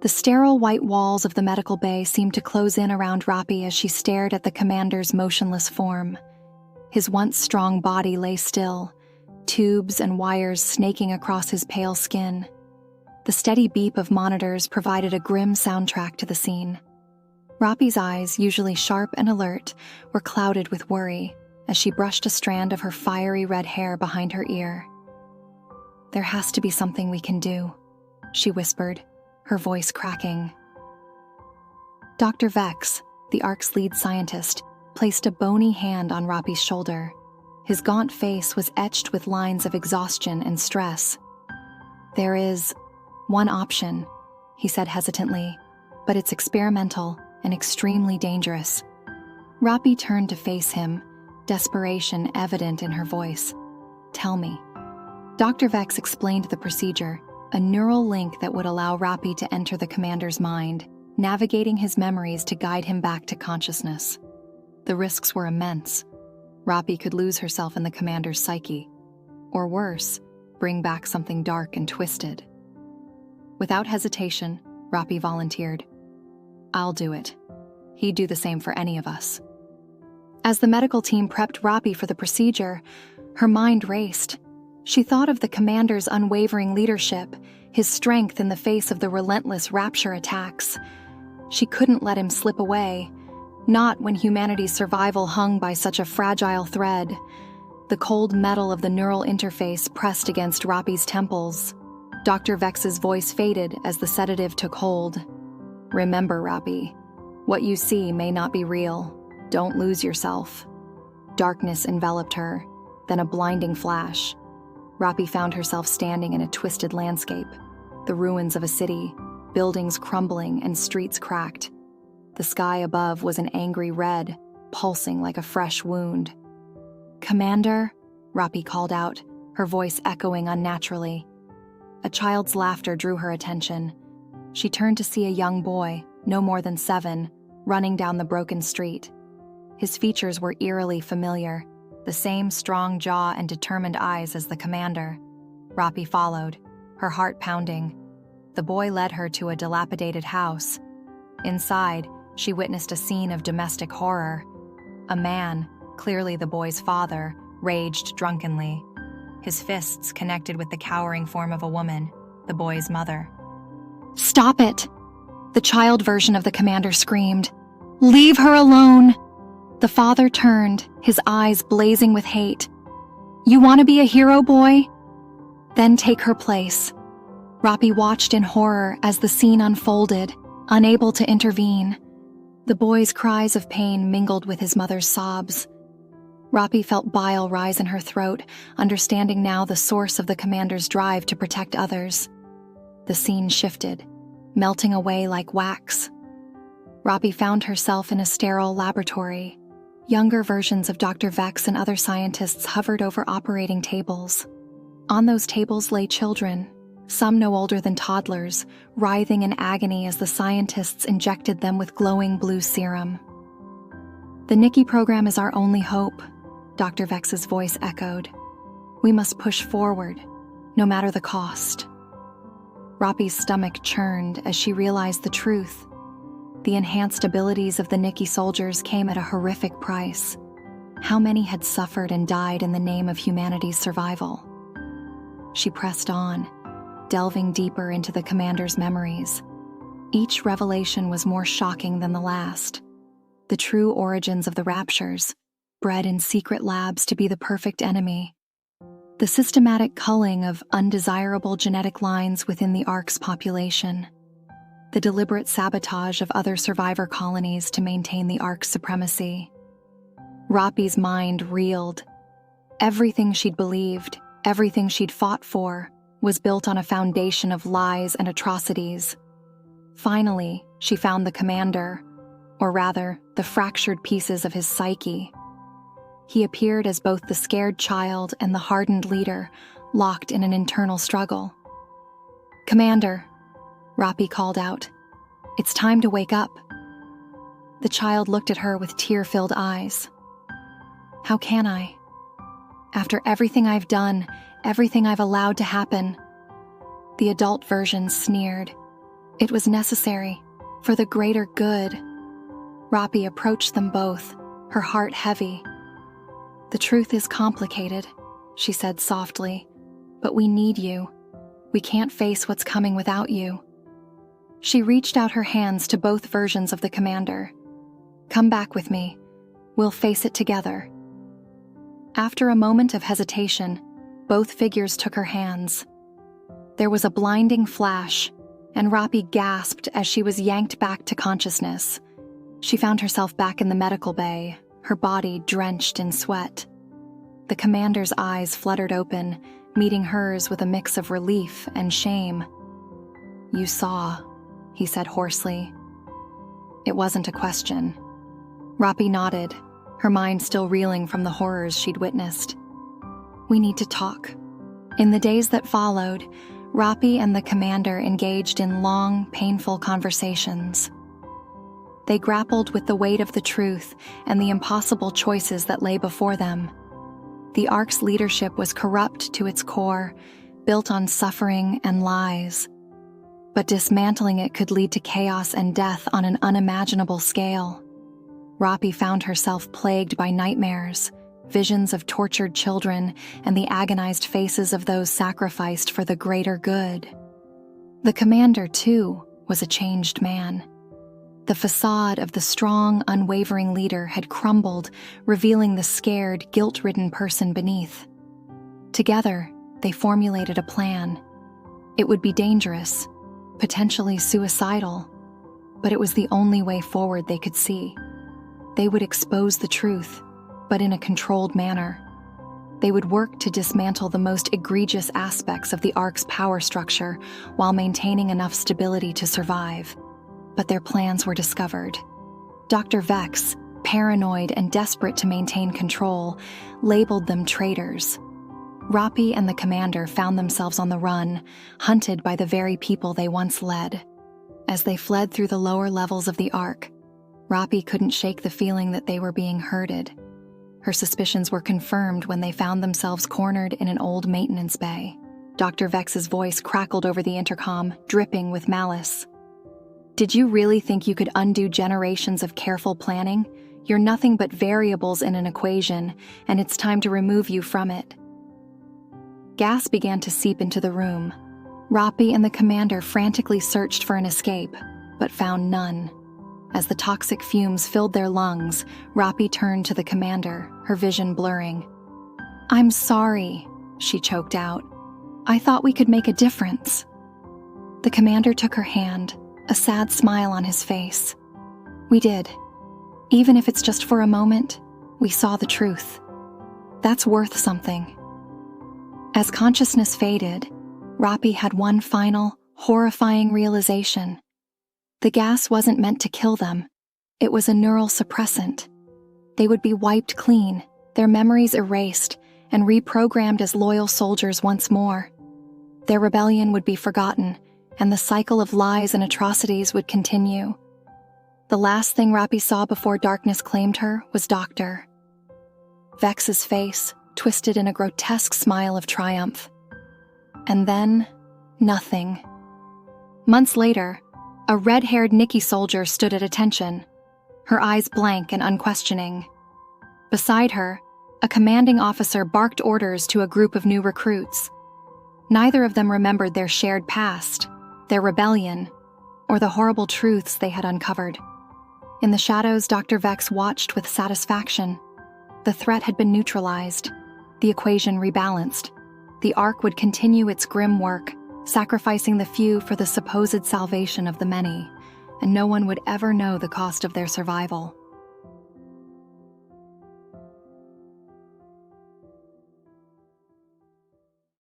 The sterile white walls of the medical bay seemed to close in around Rapi as she stared at the commander's motionless form. His once strong body lay still, tubes and wires snaking across his pale skin. The steady beep of monitors provided a grim soundtrack to the scene. Rapi's eyes, usually sharp and alert, were clouded with worry as she brushed a strand of her fiery red hair behind her ear. "There has to be something we can do," she whispered, her voice cracking. Dr. Vex, the ARC's lead scientist, placed a bony hand on Rapi's shoulder. His gaunt face was etched with lines of exhaustion and stress. "There is one option," he said hesitantly, "but it's experimental and extremely dangerous." Rapi turned to face him, desperation evident in her voice. "Tell me." Dr. Vex explained the procedure, a neural link that would allow Rapi to enter the commander's mind, navigating his memories to guide him back to consciousness. The risks were immense. Rapi could lose herself in the commander's psyche, or worse, bring back something dark and twisted. Without hesitation, Rapi volunteered. "I'll do it. He'd do the same for any of us." As the medical team prepped Rapi for the procedure, her mind raced. She thought of the commander's unwavering leadership, his strength in the face of the relentless rapture attacks. She couldn't let him slip away, not when humanity's survival hung by such a fragile thread. The cold metal of the neural interface pressed against Rapi's temples. Dr. Vex's voice faded as the sedative took hold. "Remember, Rapi, what you see may not be real. Don't lose yourself." Darkness enveloped her, then a blinding flash. Rapi found herself standing in a twisted landscape, the ruins of a city, buildings crumbling and streets cracked. The sky above was an angry red, pulsing like a fresh wound. "Commander," Rapi called out, her voice echoing unnaturally. A child's laughter drew her attention. She turned to see a young boy, no more than 7, running down the broken street. His features were eerily familiar, the same strong jaw and determined eyes as the commander. Rapi followed, her heart pounding. The boy led her to a dilapidated house. Inside, she witnessed a scene of domestic horror. A man, clearly the boy's father, raged drunkenly. His fists connected with the cowering form of a woman, the boy's mother. "Stop it!" the child version of the commander screamed. "Leave her alone!" The father turned, his eyes blazing with hate. "You want to be a hero, boy? Then take her place." Rapi watched in horror as the scene unfolded, unable to intervene. The boy's cries of pain mingled with his mother's sobs. Rapi felt bile rise in her throat, understanding now the source of the commander's drive to protect others. The scene shifted, melting away like wax. Rapi found herself in a sterile laboratory. Younger versions of Dr. Vex and other scientists hovered over operating tables. On those tables lay children, some no older than toddlers, writhing in agony as the scientists injected them with glowing blue serum. "The Nikke program is our only hope," Dr. Vex's voice echoed. "We must push forward, no matter the cost." Rapi's stomach churned as she realized the truth. The enhanced abilities of the Nikke soldiers came at a horrific price. How many had suffered and died in the name of humanity's survival? She pressed on, delving deeper into the commander's memories. Each revelation was more shocking than the last. The true origins of the raptures, bred in secret labs to be the perfect enemy. The systematic culling of undesirable genetic lines within the ARC's population. The deliberate sabotage of other survivor colonies to maintain the ARC's supremacy. Rapi's mind reeled. Everything she'd believed, everything she'd fought for, was built on a foundation of lies and atrocities. Finally, she found the commander, or rather, the fractured pieces of his psyche. He appeared as both the scared child and the hardened leader, locked in an internal struggle. "Commander," Rapi called out, "it's time to wake up." The child looked at her with tear-filled eyes. "How can I? After everything I've done, everything I've allowed to happen." The adult version sneered. It was necessary, for the greater good. Rapi approached them both, her heart heavy. "The truth is complicated," she said softly, "but we need you. We can't face what's coming without you." She reached out her hands to both versions of the commander. "Come back with me. We'll face it together." After a moment of hesitation, both figures took her hands. There was a blinding flash, and Rapi gasped as she was yanked back to consciousness. She found herself back in the medical bay, her body drenched in sweat. The commander's eyes fluttered open, meeting hers with a mix of relief and shame. "You saw," he said hoarsely. It wasn't a question. Rapi nodded, her mind still reeling from the horrors she'd witnessed. "We need to talk." In the days that followed, Rapi and the commander engaged in long, painful conversations. They grappled with the weight of the truth and the impossible choices that lay before them. The Ark's leadership was corrupt to its core, built on suffering and lies. But dismantling it could lead to chaos and death on an unimaginable scale. Rapi found herself plagued by nightmares, visions of tortured children, and the agonized faces of those sacrificed for the greater good. The commander, too, was a changed man. The facade of the strong, unwavering leader had crumbled, revealing the scared, guilt-ridden person beneath. Together, they formulated a plan. It would be dangerous, potentially suicidal, but it was the only way forward they could see. They would expose the truth, but in a controlled manner. They would work to dismantle the most egregious aspects of the Ark's power structure while maintaining enough stability to survive. But their plans were discovered. Dr. Vex, paranoid and desperate to maintain control, labeled them traitors. Rapi and the commander found themselves on the run, hunted by the very people they once led. As they fled through the lower levels of the Ark, Rapi couldn't shake the feeling that they were being herded. Her suspicions were confirmed when they found themselves cornered in an old maintenance bay. Dr. Vex's voice crackled over the intercom, dripping with malice. "Did you really think you could undo generations of careful planning? You're nothing but variables in an equation, and it's time to remove you from it." Gas began to seep into the room. Rapi and the commander frantically searched for an escape, but found none. As the toxic fumes filled their lungs, Rapi turned to the commander, her vision blurring. "I'm sorry," she choked out. "I thought we could make a difference." The commander took her hand, a sad smile on his face. "We did. Even if it's just for a moment, we saw the truth. That's worth something." As consciousness faded, Rapi had one final, horrifying realization. The gas wasn't meant to kill them. It was a neural suppressant. They would be wiped clean, their memories erased, and reprogrammed as loyal soldiers once more. Their rebellion would be forgotten, and the cycle of lies and atrocities would continue. The last thing Rapi saw before darkness claimed her was Dr. Vex's face, twisted in a grotesque smile of triumph. And then, nothing. Months later, a red-haired Nikke soldier stood at attention, her eyes blank and unquestioning. Beside her, a commanding officer barked orders to a group of new recruits. Neither of them remembered their shared past, their rebellion, or the horrible truths they had uncovered. In the shadows, Dr. Vex watched with satisfaction. The threat had been neutralized, the equation rebalanced. The Ark would continue its grim work, sacrificing the few for the supposed salvation of the many, and no one would ever know the cost of their survival.